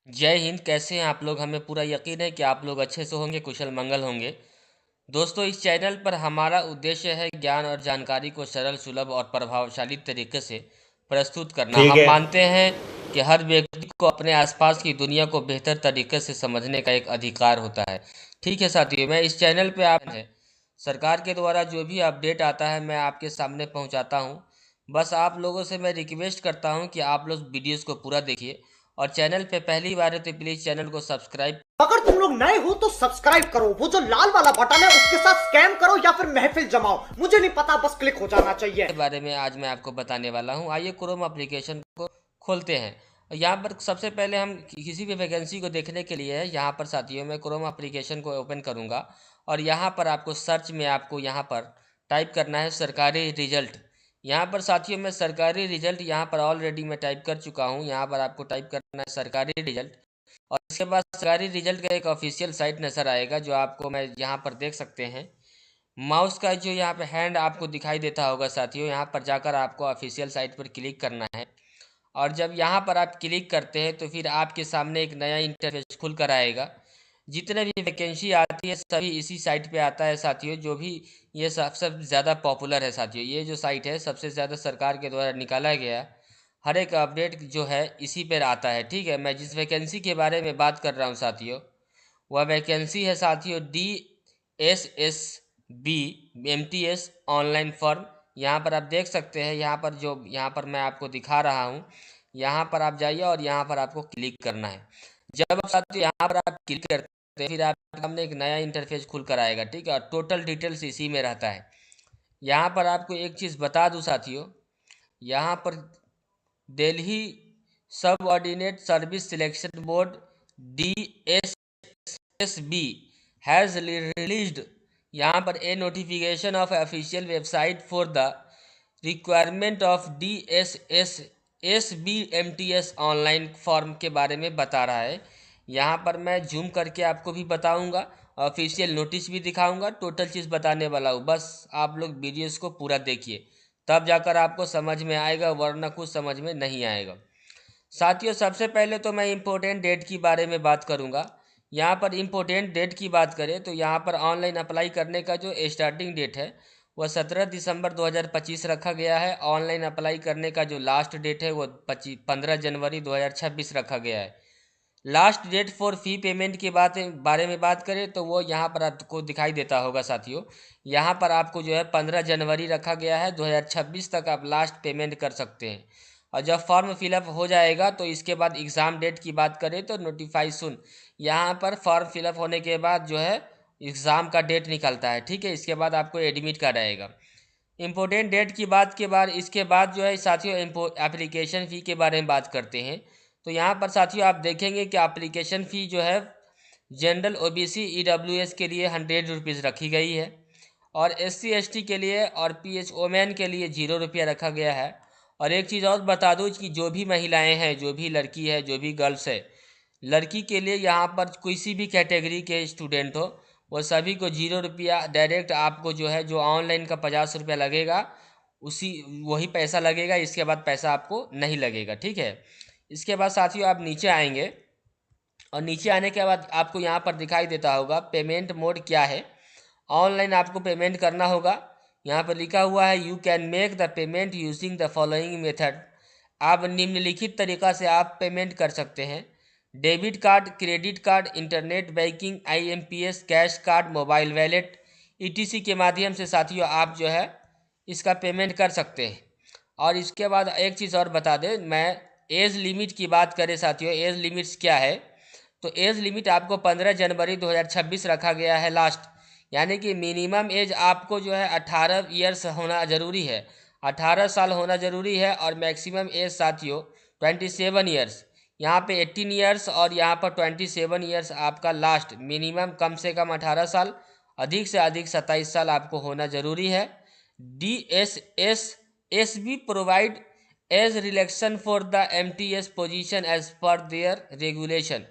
जय हिंद। कैसे हैं आप लोग? हमें पूरा यकीन है कि आप लोग अच्छे से होंगे, कुशल मंगल होंगे। दोस्तों, इस चैनल पर हमारा उद्देश्य है ज्ञान और जानकारी को सरल, सुलभ और प्रभावशाली तरीके से प्रस्तुत करना। ठीक हम है। मानते हैं कि हर व्यक्ति को अपने आसपास की दुनिया को बेहतर तरीके से समझने का एक अधिकार होता है। ठीक है साथियों, मैं इस चैनल पे आप है सरकार के द्वारा जो भी अपडेट आता है मैं आपके सामने पहुंचाता हूं। बस आप लोगों से मैं रिक्वेस्ट करता हूं कि आप लोग वीडियोस को पूरा देखिए और चैनल पे पहली बार है तो प्लीज़ चैनल को सब्सक्राइब। अगर तुम लोग नए हो तो सब्सक्राइब करो, वो जो लाल वाला बटन है उसके साथ स्कैम करो या फिर महफिल जमाओ, मुझे नहीं पता, बस क्लिक हो जाना चाहिए। के बारे में आज मैं आपको बताने वाला हूं। आइए क्रोम एप्लीकेशन को खोलते हैं। यहाँ पर सबसे पहले हम किसी भी वैकेंसी को देखने के लिए है, यहाँ पर साथियों मैं क्रोम एप्लीकेशन को ओपन करूँगा और यहाँ पर आपको सर्च में आपको यहाँ पर टाइप करना है सरकारी रिजल्ट। यहाँ पर साथियों मैं सरकारी रिजल्ट यहाँ पर ऑलरेडी मैं टाइप कर चुका हूँ। यहाँ पर आपको टाइप करना है सरकारी रिजल्ट और इसके बाद सरकारी रिजल्ट का एक ऑफिशियल साइट नज़र आएगा जो आपको मैं यहाँ पर देख सकते हैं। माउस का जो यहाँ पे हैंड आपको दिखाई देता होगा साथियों, यहाँ पर जाकर आपको ऑफिशियल साइट पर क्लिक करना है और जब यहाँ पर आप क्लिक करते हैं तो फिर आपके सामने एक नया इंटरफेस खुल कर आएगा। जितने भी वैकेंसी आती है सभी इसी साइट पे आता है साथियों। जो भी ये सबसे ज़्यादा पॉपुलर है साथियों, ये जो साइट है सबसे ज़्यादा सरकार के द्वारा निकाला गया हर एक अपडेट जो है इसी पर आता है। ठीक है, मैं जिस वैकेंसी के बारे में बात कर रहा हूँ साथियों, वह वैकेंसी है साथियों DSSB MTS ऑनलाइन फॉर्म। यहाँ पर आप देख सकते हैं, यहाँ पर मैं आपको दिखा रहा हूँ। यहाँ पर आप जाइए और यहाँ पर आपको क्लिक करना है। जब आप साथियों यहाँ पर आप क्लिक करते हैं फिर आपके सामने एक नया इंटरफेस खुल कर आएगा। ठीक है, और टोटल डिटेल्स इसी में रहता है। यहाँ पर आपको एक चीज़ बता दूँ साथियों, यहाँ पर Delhi subordinate service selection board DSSB has released यहाँ पर a notification of official website for the requirement of DSSB MTS online form के बारे में बता रहा है। यहाँ पर मैं जूम करके आपको भी बताऊँगा, ऑफिशियल नोटिस भी दिखाऊँगा, टोटल चीज़ बताने वाला हूँ। बस आप लोग वीडियोस को पूरा देखिए तब जाकर आपको समझ में आएगा, वरना कुछ समझ में नहीं आएगा। साथियों सबसे पहले तो मैं इम्पोर्टेंट डेट की बारे में बात करूंगा। यहाँ पर इम्पोर्टेंट डेट की बात करें तो यहाँ पर ऑनलाइन अप्लाई करने का जो स्टार्टिंग डेट है वह 17 दिसंबर 2025 रखा गया है। ऑनलाइन अप्लाई करने का जो लास्ट डेट है वो 15 जनवरी 2026 रखा गया है। Last date for fee payment की बारे में बात करें तो वो यहाँ पर आपको दिखाई देता होगा साथियों। यहाँ पर आपको जो है 15 जनवरी रखा गया है, 2026 तक आप लास्ट पेमेंट कर सकते हैं। और जब फॉर्म फिलअप हो जाएगा तो इसके बाद एग्ज़ाम डेट की बात करें तो नोटिफाई सुन, यहाँ पर फॉर्म फिलअप होने के बाद जो है एग्ज़ाम का डेट निकलता है। ठीक है, इसके बाद आपको एडमिट कार्ड आएगा। इम्पोर्टेंट डेट की बात के बाद इसके बाद जो है साथियों एप्लीकेशन फ़ी के बारे में बात करते हैं। तो यहाँ पर साथियों आप देखेंगे कि एप्लीकेशन फ़ी जो है जनरल OBC EWS के लिए 100 रुपीज़ रखी गई है और SC ST के लिए और PH ओमेन के लिए 0 रुपया रखा गया है। और एक चीज़ और बता दूँ कि जो भी महिलाएं हैं, जो भी लड़की है, जो भी गर्ल्स है, लड़की के लिए यहाँ पर किसी भी कैटेगरी के स्टूडेंट हो वो सभी को 0 रुपया डायरेक्ट आपको जो है जो ऑनलाइन का 50 रुपया लगेगा उसी वही पैसा लगेगा। इसके बाद पैसा आपको नहीं लगेगा। ठीक है, इसके बाद साथियों आप नीचे आएंगे और नीचे आने के बाद आपको यहाँ पर दिखाई देता होगा पेमेंट मोड क्या है। ऑनलाइन आपको पेमेंट करना होगा। यहाँ पर लिखा हुआ है you can make the payment using the following method. आप निम्नलिखित तरीका से आप पेमेंट कर सकते हैं: debit card, credit card, internet banking, IMPS, cash card, mobile wallet ETC के माध्यम से साथियों आप जो है इसका पेमेंट कर सकते हैं। और इसके बाद एक चीज़ और बता दें, मैं एज लिमिट की बात करें साथियों, एज लिमिट्स क्या है तो एज लिमिट आपको 15 जनवरी 2026 रखा गया है लास्ट। यानी कि मिनिमम एज आपको जो है 18 ईयर्स होना ज़रूरी है, 18 साल होना ज़रूरी है। और मैक्सिमम एज साथियों 27 ईयर्स, यहाँ पे 18 ईयर्स और यहाँ पर 27 ईयर्स आपका लास्ट। मिनिमम कम से कम 18 साल, अधिक से अधिक 27 साल आपको होना ज़रूरी है। DSSSB provide age relaxation for the MTS position as per their regulation.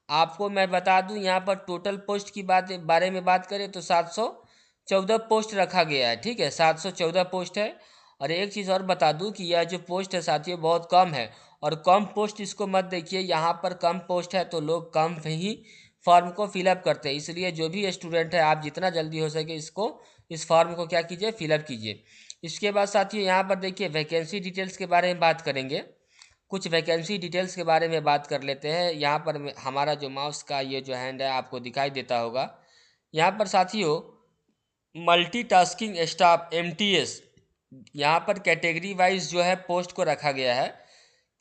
आपको मैं बता दूं यहाँ पर टोटल पोस्ट की बारे में बात करें तो 714 पोस्ट रखा गया है। ठीक है, 714 पोस्ट है। और एक चीज़ और बता दूं कि यह जो पोस्ट है साथियों बहुत कम है और कम पोस्ट इसको मत देखिए, यहाँ पर कम पोस्ट है तो लोग कम ही फॉर्म को फिलअप करते हैं। इसलिए जो भी स्टूडेंट है आप जितना जल्दी हो सके इस फॉर्म को क्या कीजिए, फिलअप कीजिए। इसके बाद साथियों यहाँ पर देखिए वैकेंसी डिटेल्स के बारे में बात करेंगे। कुछ वैकेंसी डिटेल्स के बारे में बात कर लेते हैं। यहाँ पर हमारा जो माउस का ये जो हैंड है आपको दिखाई देता होगा। यहाँ पर साथियों मल्टीटास्किंग स्टाफ MTS, यहाँ पर कैटेगरी वाइज जो है पोस्ट को रखा गया है।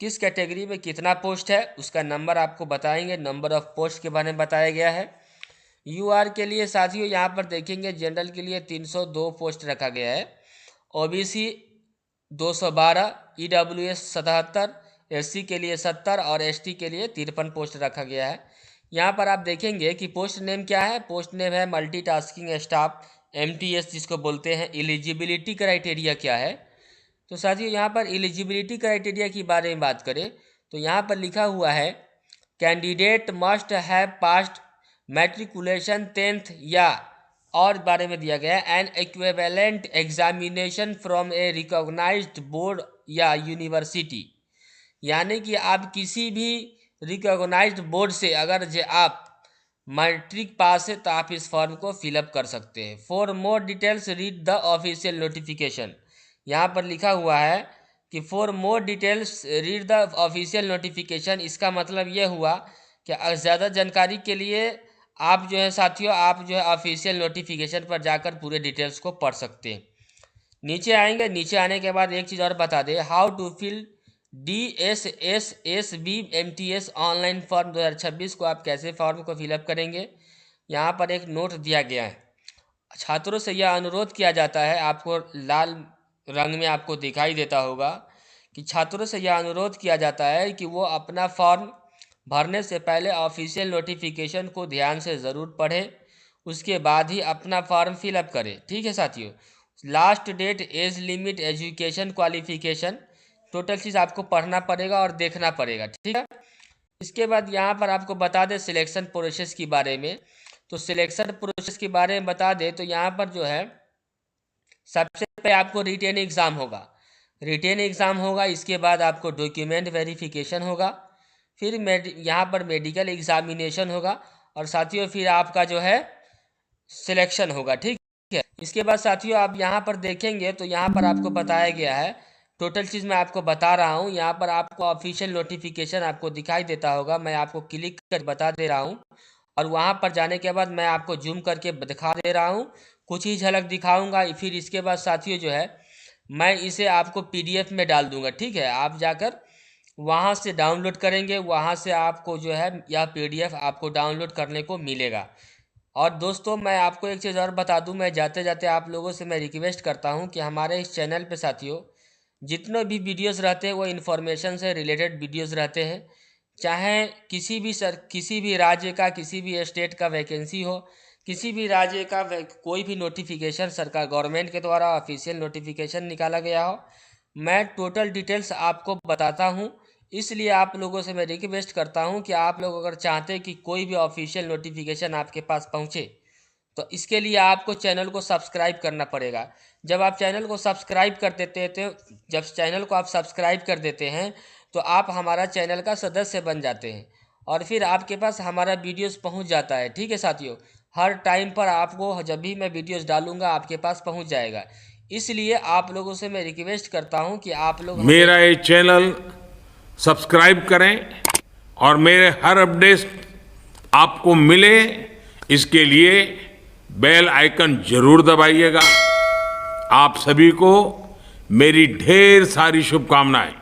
किस कैटेगरी में कितना पोस्ट है उसका नंबर आपको बताएंगे, नंबर ऑफ पोस्ट के बारे में बताया गया है। UR के लिए साथियों यहाँ पर देखेंगे जनरल के लिए 302 पोस्ट रखा गया है, OBC 212, EWS 77, SC के लिए 70 और ST के लिए 53 पोस्ट रखा गया है। यहाँ पर आप देखेंगे कि पोस्ट नेम क्या है, पोस्ट नेम है मल्टीटास्किंग स्टाफ MTS जिसको बोलते हैं। एलिजिबिलिटी क्राइटेरिया क्या है, तो साथियों यहाँ पर एलिजिबिलिटी क्राइटेरिया की बारे में बात करें तो यहाँ पर लिखा हुआ है candidate must have passed matriculation 10th या और बारे में दिया गया है an equivalent examination from a recognised board या यूनिवर्सिटी, यानी कि आप किसी भी रिकॉग्नाइज्ड बोर्ड से अगर आप मैट्रिक पास है तो आप इस फॉर्म को फिलअप कर सकते हैं। For more details read the official notification, यहाँ पर लिखा हुआ है कि for more details read the official notification. इसका मतलब ये हुआ कि ज़्यादा जानकारी के लिए आप जो है साथियों आप जो है ऑफिशियल नोटिफिकेशन पर जाकर पूरे डिटेल्स को पढ़ सकते हैं। नीचे आएंगे, नीचे आने के बाद एक चीज़ और बता दें, how to fill DSSSB MTS online form 2026 को आप कैसे फॉर्म को फिलअप करेंगे। यहाँ पर एक नोट दिया गया है, छात्रों से यह अनुरोध किया जाता है, आपको लाल रंग में आपको दिखाई देता होगा कि छात्रों से यह अनुरोध किया जाता है कि वो अपना फॉर्म भरने से पहले ऑफिशियल नोटिफिकेशन को ध्यान से ज़रूर पढ़ें, उसके बाद ही अपना फॉर्म फिलअप करें। ठीक है साथियों। Last date, age limit, education qualification, total चीज़ आपको पढ़ना पड़ेगा और देखना पड़ेगा। ठीक है। इसके बाद यहाँ पर आपको बता दें सिलेक्शन प्रोसेस के बारे में, तो सिलेक्शन प्रोसेस के बारे में बता दें तो यहाँ पर जो है सबसे पहले आपको रिटेन एग्ज़ाम होगा, रिटेन एग्ज़ाम होगा। इसके बाद आपको डॉक्यूमेंट वेरिफिकेशन होगा, फिर यहाँ पर मेडिकल एग्जामिनेशन होगा और साथियों फिर आपका जो है सिलेक्शन होगा। ठीक है। इसके बाद साथियों आप यहाँ पर देखेंगे तो यहाँ पर आपको बताया गया है, टोटल चीज़ मैं आपको बता रहा हूँ। यहाँ पर आपको ऑफिशियल नोटिफिकेशन आपको दिखाई देता होगा, मैं आपको क्लिक कर बता दे रहा हूँ और वहाँ पर जाने के बाद मैं आपको जूम करके दिखा दे रहा हूँ, कुछ ही झलक दिखाऊंगा। फिर इसके बाद साथियों जो है मैं इसे आपको PDF में डाल दूंगा। ठीक है। आप जाकर वहाँ से डाउनलोड करेंगे, वहाँ से आपको जो है यह PDF आपको डाउनलोड करने को मिलेगा। और दोस्तों मैं आपको एक चीज़ और बता दूं, मैं जाते जाते आप लोगों से मैं रिक्वेस्ट करता हूं कि हमारे इस चैनल पे साथियों जितने भी वीडियोस रहते हैं वो इन्फॉर्मेशन से रिलेटेड वीडियोस रहते हैं। चाहे किसी भी राज्य का, किसी भी स्टेट का वैकेंसी हो, किसी भी राज्य का कोई भी नोटिफिकेशन सरकार गवर्नमेंट के द्वारा ऑफिशियल नोटिफिकेशन निकाला गया हो, मैं टोटल डिटेल्स आपको बताता हूँ। इसलिए आप लोगों से मैं रिक्वेस्ट करता हूं कि आप लोग अगर चाहते हैं कि कोई भी ऑफिशियल नोटिफिकेशन आपके पास पहुंचे तो इसके लिए आपको चैनल को सब्सक्राइब करना पड़ेगा। जब आप चैनल को सब्सक्राइब कर देते हैं, जब चैनल को आप सब्सक्राइब कर देते हैं तो आप हमारा चैनल का सदस्य बन जाते हैं और फिर आपके पास हमारा वीडियोस पहुंच जाता है। ठीक है साथियों। हर टाइम पर आपको जब भी मैं वीडियोस डालूंगा आपके पास पहुंच जाएगा। इसलिए आप लोगों से मैं रिक्वेस्ट करता हूं कि आप लोग मेरा ये चैनल सब्सक्राइब करें और मेरे हर अपडेट आपको मिले, इसके लिए बेल आइकन जरूर दबाइएगा। आप सभी को मेरी ढेर सारी शुभकामनाएं।